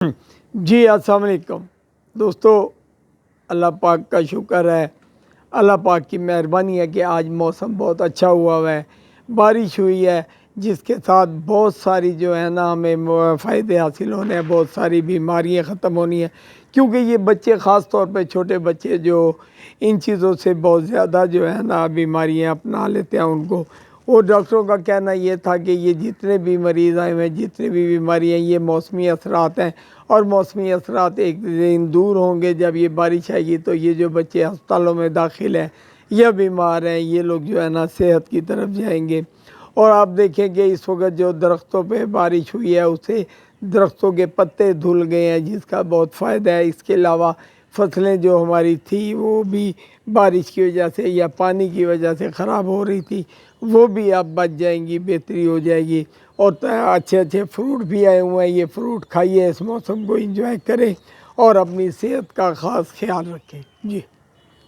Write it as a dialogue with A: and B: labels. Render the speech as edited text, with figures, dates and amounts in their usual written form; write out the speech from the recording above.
A: جی السلام علیکم دوستو، اللہ پاک کا شکر ہے، اللہ پاک کی مہربانی ہے کہ آج موسم بہت اچھا ہوا ہے، بارش ہوئی ہے جس کے ساتھ بہت ساری جو ہے نا ہمیں فائدے حاصل ہونے ہیں، بہت ساری بیماریاں ختم ہونی ہیں، کیونکہ یہ بچے خاص طور پہ چھوٹے بچے جو ان چیزوں سے بہت زیادہ جو ہے نا بیماریاں اپنا لیتے ہیں ان کو، اور ڈاکٹروں کا کہنا یہ تھا کہ یہ جتنے بھی مریض آئے ہوئے ہیں، جتنے بھی بیماریاں یہ موسمی اثرات ہیں، اور موسمی اثرات ایک دن دور ہوں گے جب یہ بارش آئے گی تو یہ جو بچے ہسپتالوں میں داخل ہیں یا بیمار ہیں یہ لوگ جو ہے نا صحت کی طرف جائیں گے۔ اور آپ دیکھیں کہ اس وقت جو درختوں پہ بارش ہوئی ہے اسے درختوں کے پتے دھل گئے ہیں جس کا بہت فائدہ ہے۔ اس کے علاوہ فصلیں جو ہماری تھی وہ بھی بارش کی وجہ سے یا پانی کی وجہ سے خراب ہو رہی تھی وہ بھی اب بچ جائیں گی، بہتری ہو جائے گی، اور اچھے اچھے فروٹ بھی آئے ہوئے ہیں۔ یہ فروٹ کھائیے، اس موسم کو انجوائے کریں اور اپنی صحت کا خاص خیال رکھیں۔ جی